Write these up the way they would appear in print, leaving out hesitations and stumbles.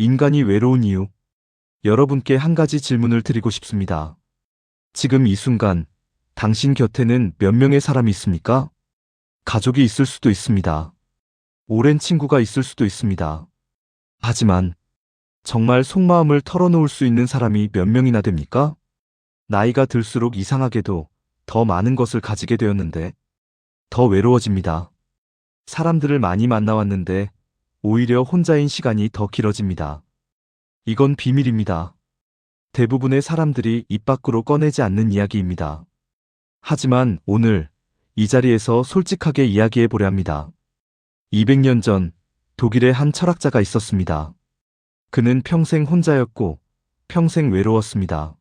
인간이 외로운 이유. 여러분께 한 가지 질문을 드리고 싶습니다. 지금 이 순간, 당신 곁에는 몇 명의 사람이 있습니까? 가족이 있을 수도 있습니다. 오랜 친구가 있을 수도 있습니다. 하지만, 정말 속마음을 털어놓을 수 있는 사람이 몇 명이나 됩니까? 나이가 들수록 이상하게도 더 많은 것을 가지게 되었는데, 더 외로워집니다. 사람들을 많이 만나왔는데, 오히려 혼자인 시간이 더 길어집니다. 이건 비밀입니다. 대부분의 사람들이 입 밖으로 꺼내지 않는 이야기입니다. 하지만 오늘 이 자리에서 솔직하게 이야기해 보려 합니다. 200년 전 독일의 한 철학자가 있었습니다. 그는 평생 혼자였고 평생 외로웠습니다.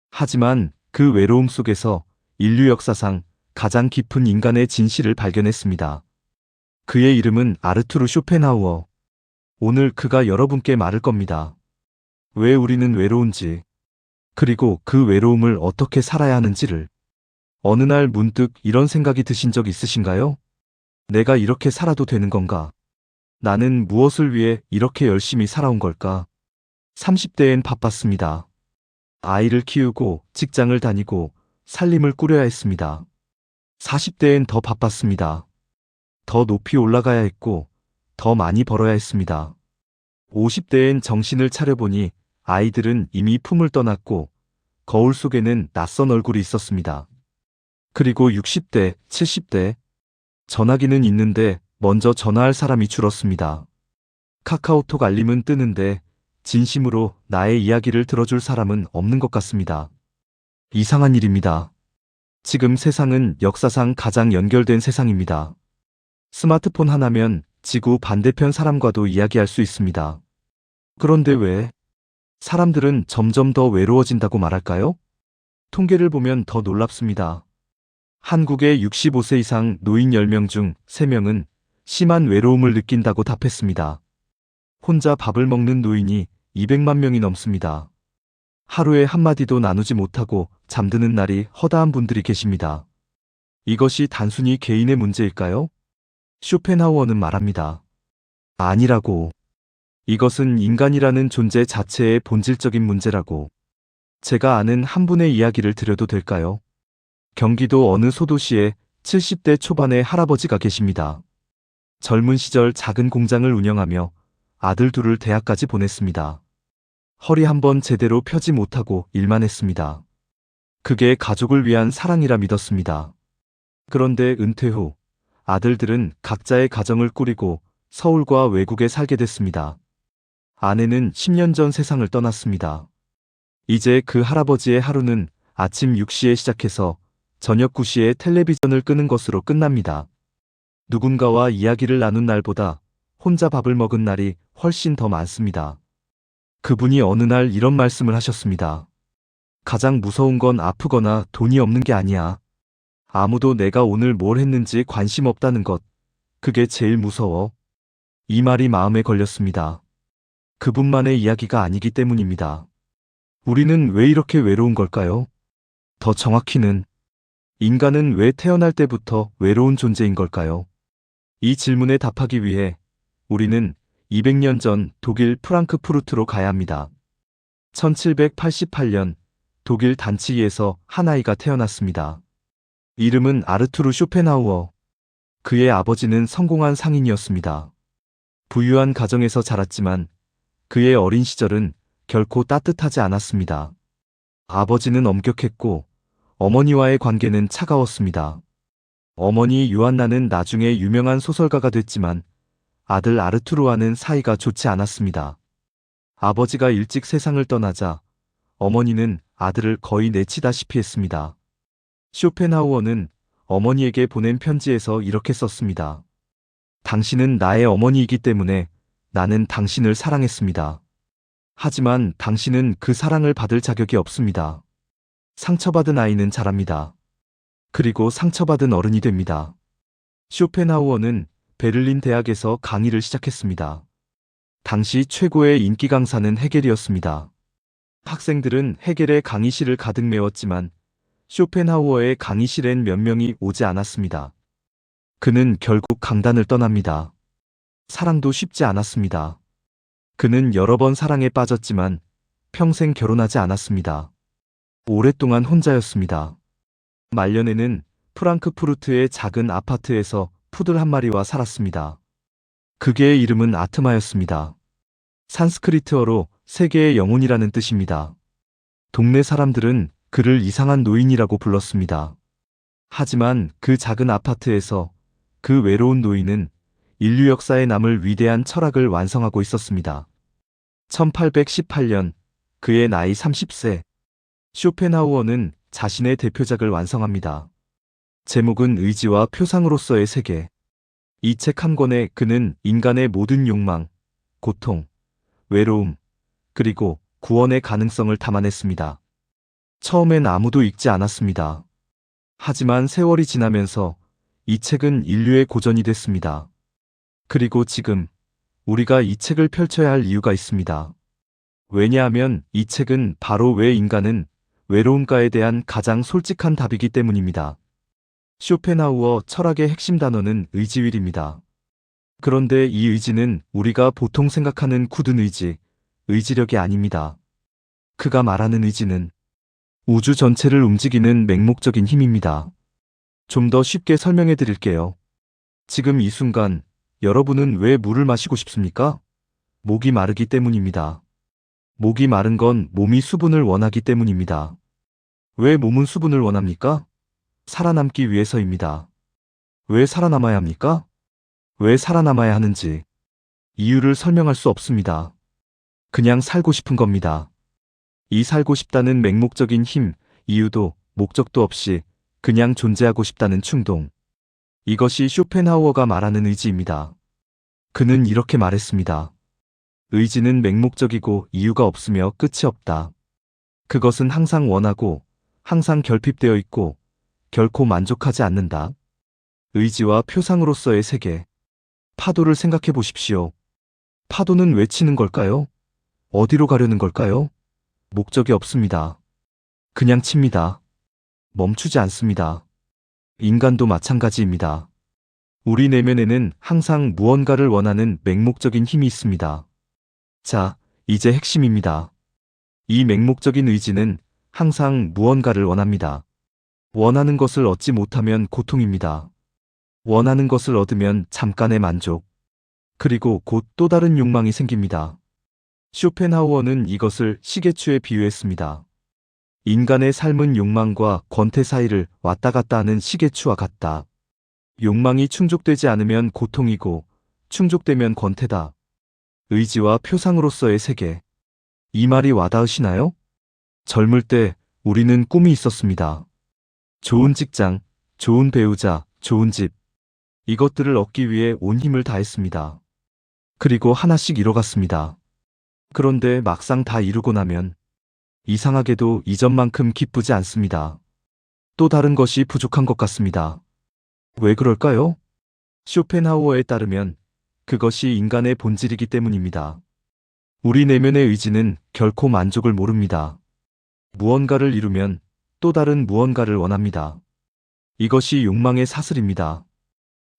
하지만 그 외로움 속에서 인류 역사상 가장 깊은 인간의 진실을 발견했습니다. 그의 이름은 아르투르 쇼펜하우어. 오늘 그가 여러분께 말할 겁니다. 왜 우리는 외로운지, 그리고 그 외로움을 어떻게 살아야 하는지를. 어느 날 문득 이런 생각이 드신 적 있으신가요? 내가 이렇게 살아도 되는 건가? 나는 무엇을 위해 이렇게 열심히 살아온 걸까? 30대엔 바빴습니다. 아이를 키우고 직장을 다니고 살림을 꾸려야 했습니다. 40대엔 더 바빴습니다. 더 높이 올라가야 했고 더 많이 벌어야 했습니다. 50대엔 정신을 차려보니 아이들은 이미 품을 떠났고 거울 속에는 낯선 얼굴이 있었습니다. 그리고 60대, 70대, 전화기는 있는데 먼저 전화할 사람이 줄었습니다. 카카오톡 알림은 뜨는데 진심으로 나의 이야기를 들어줄 사람은 없는 것 같습니다. 이상한 일입니다. 지금 세상은 역사상 가장 연결된 세상입니다. 스마트폰 하나면 지구 반대편 사람과도 이야기할 수 있습니다. 그런데 왜 사람들은 점점 더 외로워진다고 말할까요? 통계를 보면 더 놀랍습니다. 한국의 65세 이상 노인 10명 중 3명은 심한 외로움을 느낀다고 답했습니다. 혼자 밥을 먹는 노인이 200만 명이 넘습니다. 하루에 한마디도 나누지 못하고 잠드는 날이 허다한 분들이 계십니다. 이것이 단순히 개인의 문제일까요? 쇼펜하우어는 말합니다. 아니라고. 이것은 인간이라는 존재 자체의 본질적인 문제라고. 제가 아는 한 분의 이야기를 드려도 될까요? 경기도 어느 소도시에 70대 초반의 할아버지가 계십니다. 젊은 시절 작은 공장을 운영하며 아들 둘을 대학까지 보냈습니다. 허리 한번 제대로 펴지 못하고 일만 했습니다. 그게 가족을 위한 사랑이라 믿었습니다. 그런데 은퇴 후 아들들은 각자의 가정을 꾸리고 서울과 외국에 살게 됐습니다. 아내는 10년 전 세상을 떠났습니다. 이제 그 할아버지의 하루는 아침 6시에 시작해서 저녁 9시에 텔레비전을 끄는 것으로 끝납니다. 누군가와 이야기를 나눈 날보다 혼자 밥을 먹은 날이 훨씬 더 많습니다. 그분이 어느 날 이런 말씀을 하셨습니다. 가장 무서운 건 아프거나 돈이 없는 게 아니야. 아무도 내가 오늘 뭘 했는지 관심 없다는 것. 그게 제일 무서워. 이 말이 마음에 걸렸습니다. 그분만의 이야기가 아니기 때문입니다. 우리는 왜 이렇게 외로운 걸까요? 더 정확히는 인간은 왜 태어날 때부터 외로운 존재인 걸까요? 이 질문에 답하기 위해 우리는 200년 전 독일 프랑크푸르트로 가야 합니다. 1788년 독일 단치기에서 한 아이가 태어났습니다. 이름은 아르투르 쇼펜하우어. 그의 아버지는 성공한 상인이었습니다. 부유한 가정에서 자랐지만 그의 어린 시절은 결코 따뜻하지 않았습니다. 아버지는 엄격했고 어머니와의 관계는 차가웠습니다. 어머니 요한나는 나중에 유명한 소설가가 됐지만 아들 아르투르와는 사이가 좋지 않았습니다. 아버지가 일찍 세상을 떠나자 어머니는 아들을 거의 내치다시피 했습니다. 쇼펜하우어는 어머니에게 보낸 편지에서 이렇게 썼습니다. 당신은 나의 어머니이기 때문에 나는 당신을 사랑했습니다. 하지만 당신은 그 사랑을 받을 자격이 없습니다. 상처받은 아이는 자랍니다. 그리고 상처받은 어른이 됩니다. 쇼펜하우어는 베를린 대학에서 강의를 시작했습니다. 당시 최고의 인기 강사는 헤겔이었습니다. 학생들은 헤겔의 강의실을 가득 메웠지만 쇼펜하우어의 강의실엔 몇 명이 오지 않았습니다. 그는 결국 강단을 떠납니다. 사랑도 쉽지 않았습니다. 그는 여러 번 사랑에 빠졌지만 평생 결혼하지 않았습니다. 오랫동안 혼자였습니다. 말년에는 프랑크푸르트의 작은 아파트에서 푸들 한 마리와 살았습니다. 그 개의 이름은 아트마였습니다. 산스크리트어로 세계의 영혼이라는 뜻입니다. 동네 사람들은 그를 이상한 노인이라고 불렀습니다. 하지만 그 작은 아파트에서 그 외로운 노인은 인류 역사에 남을 위대한 철학을 완성하고 있었습니다. 1818년 그의 나이 30세, 쇼펜하우어는 자신의 대표작을 완성합니다. 제목은 의지와 표상으로서의 세계. 이 책 한 권에 그는 인간의 모든 욕망, 고통, 외로움, 그리고 구원의 가능성을 담아냈습니다. 처음엔 아무도 읽지 않았습니다. 하지만 세월이 지나면서 이 책은 인류의 고전이 됐습니다. 그리고 지금 우리가 이 책을 펼쳐야 할 이유가 있습니다. 왜냐하면 이 책은 바로 왜 인간은 외로움가에 대한 가장 솔직한 답이기 때문입니다. 쇼펜하우어 철학의 핵심 단어는 의지윌입니다. 그런데 이 의지는 우리가 보통 생각하는 굳은 의지, 의지력이 아닙니다. 그가 말하는 의지는 우주 전체를 움직이는 맹목적인 힘입니다. 좀 더 쉽게 설명해 드릴게요. 지금 이 순간 여러분은 왜 물을 마시고 싶습니까? 목이 마르기 때문입니다. 목이 마른 건 몸이 수분을 원하기 때문입니다. 왜 몸은 수분을 원합니까? 살아남기 위해서입니다. 왜 살아남아야 합니까? 왜 살아남아야 하는지 이유를 설명할 수 없습니다. 그냥 살고 싶은 겁니다. 이 살고 싶다는 맹목적인 힘, 이유도 목적도 없이 그냥 존재하고 싶다는 충동. 이것이 쇼펜하우어가 말하는 의지입니다. 그는 이렇게 말했습니다. 의지는 맹목적이고 이유가 없으며 끝이 없다. 그것은 항상 원하고 항상 결핍되어 있고 결코 만족하지 않는다. 의지와 표상으로서의 세계. 파도를 생각해 보십시오. 파도는 왜 치는 걸까요? 어디로 가려는 걸까요? 목적이 없습니다. 그냥 칩니다. 멈추지 않습니다. 인간도 마찬가지입니다. 우리 내면에는 항상 무언가를 원하는 맹목적인 힘이 있습니다. 자, 이제 핵심입니다. 이 맹목적인 의지는 항상 무언가를 원합니다. 원하는 것을 얻지 못하면 고통입니다. 원하는 것을 얻으면 잠깐의 만족. 그리고 곧 또 다른 욕망이 생깁니다. 쇼펜하우어는 이것을 시계추에 비유했습니다. 인간의 삶은 욕망과 권태 사이를 왔다 갔다 하는 시계추와 같다. 욕망이 충족되지 않으면 고통이고 충족되면 권태다. 의지와 표상으로서의 세계. 이 말이 와닿으시나요? 젊을 때 우리는 꿈이 있었습니다. 좋은 직장, 좋은 배우자, 좋은 집. 이것들을 얻기 위해 온 힘을 다했습니다. 그리고 하나씩 이뤄갔습니다. 그런데 막상 다 이루고 나면 이상하게도 이전만큼 기쁘지 않습니다. 또 다른 것이 부족한 것 같습니다. 왜 그럴까요? 쇼펜하우어에 따르면 그것이 인간의 본질이기 때문입니다. 우리 내면의 의지는 결코 만족을 모릅니다. 무언가를 이루면 또 다른 무언가를 원합니다. 이것이 욕망의 사슬입니다.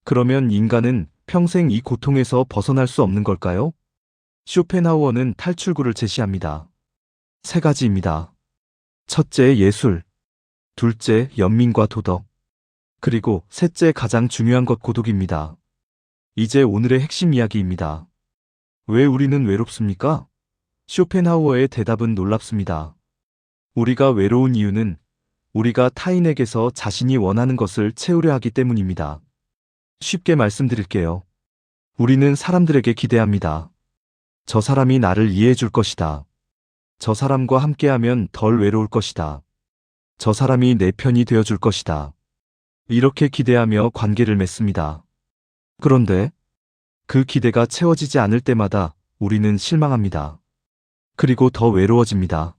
그러면 인간은 평생 이 고통에서 벗어날 수 없는 걸까요? 쇼펜하우어는 탈출구를 제시합니다. 세 가지입니다. 첫째, 예술. 둘째, 연민과 도덕. 그리고 셋째, 가장 중요한 것, 고독입니다. 이제 오늘의 핵심 이야기입니다. 왜 우리는 외롭습니까? 쇼펜하우어의 대답은 놀랍습니다. 우리가 외로운 이유는 우리가 타인에게서 자신이 원하는 것을 채우려 하기 때문입니다. 쉽게 말씀드릴게요. 우리는 사람들에게 기대합니다. 저 사람이 나를 이해해 줄 것이다. 저 사람과 함께하면 덜 외로울 것이다. 저 사람이 내 편이 되어 줄 것이다. 이렇게 기대하며 관계를 맺습니다. 그런데 그 기대가 채워지지 않을 때마다 우리는 실망합니다. 그리고 더 외로워집니다.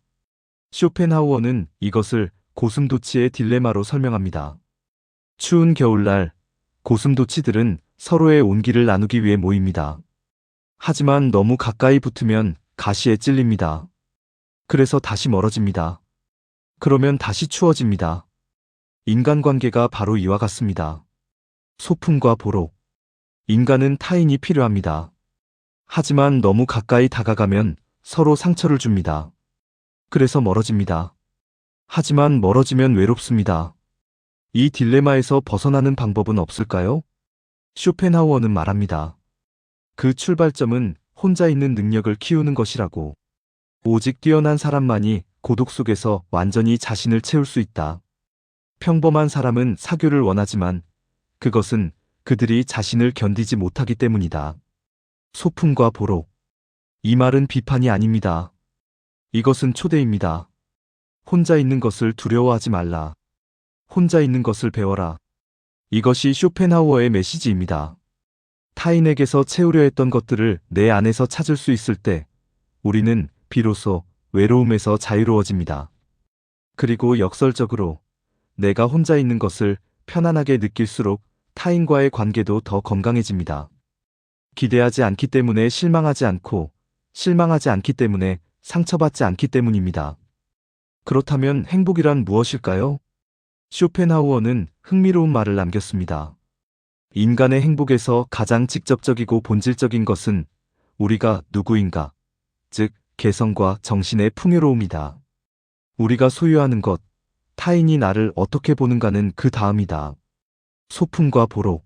쇼펜하우어는 이것을 고슴도치의 딜레마로 설명합니다. 추운 겨울날 고슴도치들은 서로의 온기를 나누기 위해 모입니다. 하지만 너무 가까이 붙으면 가시에 찔립니다. 그래서 다시 멀어집니다. 그러면 다시 추워집니다. 인간관계가 바로 이와 같습니다. 소풍과 보록. 인간은 타인이 필요합니다. 하지만 너무 가까이 다가가면 서로 상처를 줍니다. 그래서 멀어집니다. 하지만 멀어지면 외롭습니다. 이 딜레마에서 벗어나는 방법은 없을까요? 쇼펜하우어는 말합니다. 그 출발점은 혼자 있는 능력을 키우는 것이라고. 오직 뛰어난 사람만이 고독 속에서 완전히 자신을 채울 수 있다. 평범한 사람은 사교를 원하지만 그것은 그들이 자신을 견디지 못하기 때문이다. 소풍과 보록. 이 말은 비판이 아닙니다. 이것은 초대입니다. 혼자 있는 것을 두려워하지 말라. 혼자 있는 것을 배워라. 이것이 쇼펜하우어의 메시지입니다. 타인에게서 채우려 했던 것들을 내 안에서 찾을 수 있을 때 우리는 비로소 외로움에서 자유로워집니다. 그리고 역설적으로 내가 혼자 있는 것을 편안하게 느낄수록 타인과의 관계도 더 건강해집니다. 기대하지 않기 때문에 실망하지 않고 실망하지 않기 때문에 상처받지 않기 때문입니다. 그렇다면 행복이란 무엇일까요? 쇼펜하우어는 흥미로운 말을 남겼습니다. 인간의 행복에서 가장 직접적이고 본질적인 것은 우리가 누구인가, 즉 개성과 정신의 풍요로움이다. 우리가 소유하는 것, 타인이 나를 어떻게 보는가는 그 다음이다. 소풍과 보록.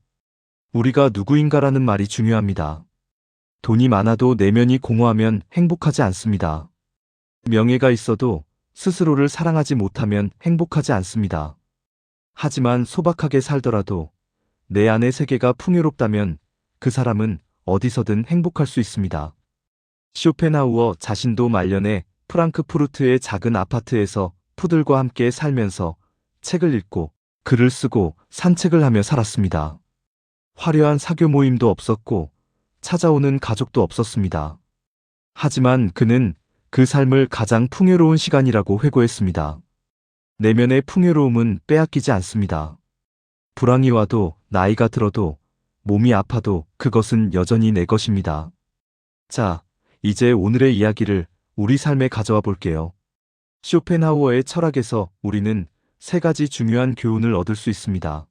우리가 누구인가라는 말이 중요합니다. 돈이 많아도 내면이 공허하면 행복하지 않습니다. 명예가 있어도 스스로를 사랑하지 못하면 행복하지 않습니다. 하지만 소박하게 살더라도 내 안의 세계가 풍요롭다면 그 사람은 어디서든 행복할 수 있습니다. 쇼펜하우어 자신도 말년에 프랑크푸르트의 작은 아파트에서 푸들과 함께 살면서 책을 읽고 글을 쓰고 산책을 하며 살았습니다. 화려한 사교 모임도 없었고 찾아오는 가족도 없었습니다. 하지만 그는 그 삶을 가장 풍요로운 시간이라고 회고했습니다. 내면의 풍요로움은 빼앗기지 않습니다. 불황이 와도 나이가 들어도 몸이 아파도 그것은 여전히 내 것입니다. 자, 이제 오늘의 이야기를 우리 삶에 가져와 볼게요. 쇼펜하우어의 철학에서 우리는 세 가지 중요한 교훈을 얻을 수 있습니다.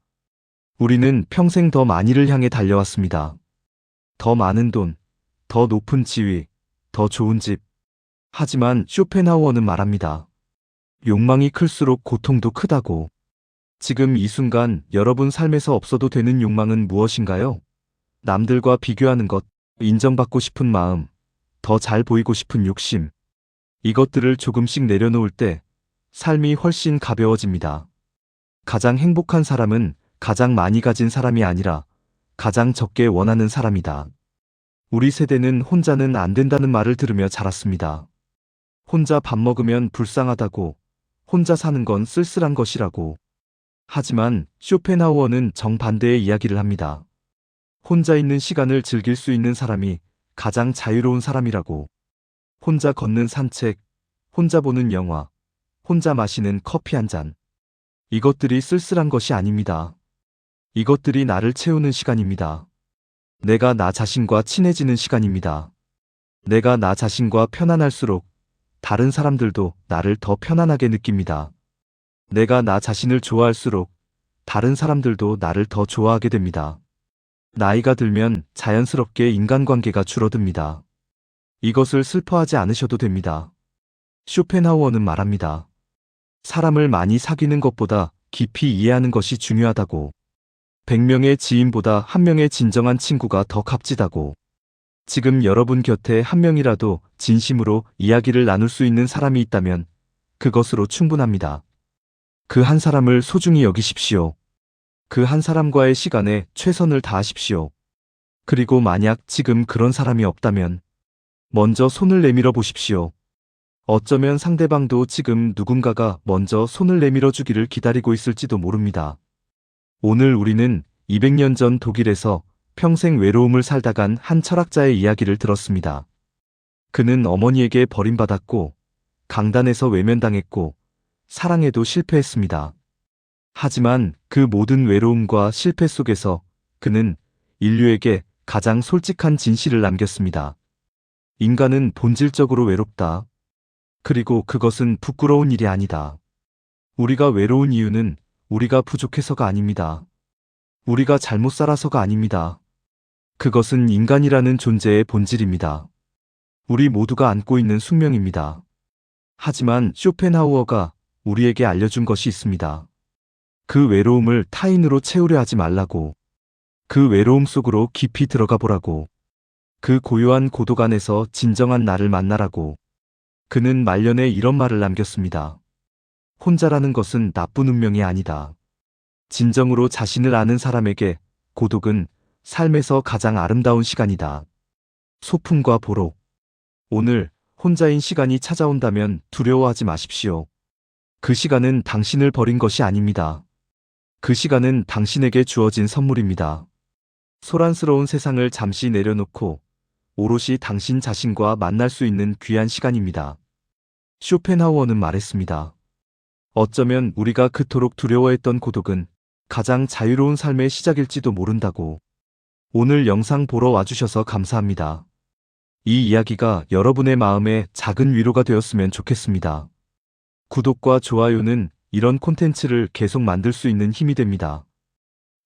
우리는 평생 더 많이를 향해 달려왔습니다. 더 많은 돈, 더 높은 지위, 더 좋은 집. 하지만 쇼펜하우어는 말합니다. 욕망이 클수록 고통도 크다고. 지금 이 순간 여러분 삶에서 없어도 되는 욕망은 무엇인가요? 남들과 비교하는 것, 인정받고 싶은 마음, 더 잘 보이고 싶은 욕심. 이것들을 조금씩 내려놓을 때 삶이 훨씬 가벼워집니다. 가장 행복한 사람은 가장 많이 가진 사람이 아니라 가장 적게 원하는 사람이다. 우리 세대는 혼자는 안 된다는 말을 들으며 자랐습니다. 혼자 밥 먹으면 불쌍하다고, 혼자 사는 건 쓸쓸한 것이라고. 하지만 쇼펜하우어는 정반대의 이야기를 합니다. 혼자 있는 시간을 즐길 수 있는 사람이 가장 자유로운 사람이라고. 혼자 걷는 산책, 혼자 보는 영화, 혼자 마시는 커피 한 잔. 이것들이 쓸쓸한 것이 아닙니다. 이것들이 나를 채우는 시간입니다. 내가 나 자신과 친해지는 시간입니다. 내가 나 자신과 편안할수록 다른 사람들도 나를 더 편안하게 느낍니다. 내가 나 자신을 좋아할수록 다른 사람들도 나를 더 좋아하게 됩니다. 나이가 들면 자연스럽게 인간관계가 줄어듭니다. 이것을 슬퍼하지 않으셔도 됩니다. 쇼펜하우어는 말합니다. 사람을 많이 사귀는 것보다 깊이 이해하는 것이 중요하다고. 100명의 지인보다 1명의 진정한 친구가 더 값지다고. 지금 여러분 곁에 1명이라도 진심으로 이야기를 나눌 수 있는 사람이 있다면 그것으로 충분합니다. 그 한 사람을 소중히 여기십시오. 그 한 사람과의 시간에 최선을 다하십시오. 그리고 만약 지금 그런 사람이 없다면 먼저 손을 내밀어 보십시오. 어쩌면 상대방도 지금 누군가가 먼저 손을 내밀어 주기를 기다리고 있을지도 모릅니다. 오늘 우리는 200년 전 독일에서 평생 외로움을 살다간 한 철학자의 이야기를 들었습니다. 그는 어머니에게 버림받았고 강단에서 외면당했고 사랑에도 실패했습니다. 하지만 그 모든 외로움과 실패 속에서 그는 인류에게 가장 솔직한 진실을 남겼습니다. 인간은 본질적으로 외롭다. 그리고 그것은 부끄러운 일이 아니다. 우리가 외로운 이유는 우리가 부족해서가 아닙니다. 우리가 잘못 살아서가 아닙니다. 그것은 인간이라는 존재의 본질입니다. 우리 모두가 안고 있는 숙명입니다. 하지만 쇼펜하우어가 우리에게 알려준 것이 있습니다. 그 외로움을 타인으로 채우려 하지 말라고. 그 외로움 속으로 깊이 들어가 보라고. 그 고요한 고독 안에서 진정한 나를 만나라고. 그는 말년에 이런 말을 남겼습니다. 혼자라는 것은 나쁜 운명이 아니다. 진정으로 자신을 아는 사람에게 고독은 삶에서 가장 아름다운 시간이다. 소풍과 보록. 오늘 혼자인 시간이 찾아온다면 두려워하지 마십시오. 그 시간은 당신을 버린 것이 아닙니다. 그 시간은 당신에게 주어진 선물입니다. 소란스러운 세상을 잠시 내려놓고 오롯이 당신 자신과 만날 수 있는 귀한 시간입니다. 쇼펜하우어는 말했습니다. 어쩌면 우리가 그토록 두려워했던 고독은 가장 자유로운 삶의 시작일지도 모른다고. 오늘 영상 보러 와주셔서 감사합니다. 이 이야기가 여러분의 마음에 작은 위로가 되었으면 좋겠습니다. 구독과 좋아요는 이런 콘텐츠를 계속 만들 수 있는 힘이 됩니다.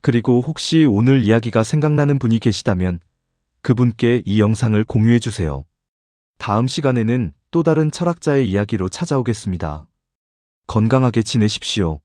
그리고 혹시 오늘 이야기가 생각나는 분이 계시다면 그분께 이 영상을 공유해주세요. 다음 시간에는 또 다른 철학자의 이야기로 찾아오겠습니다. 건강하게 지내십시오.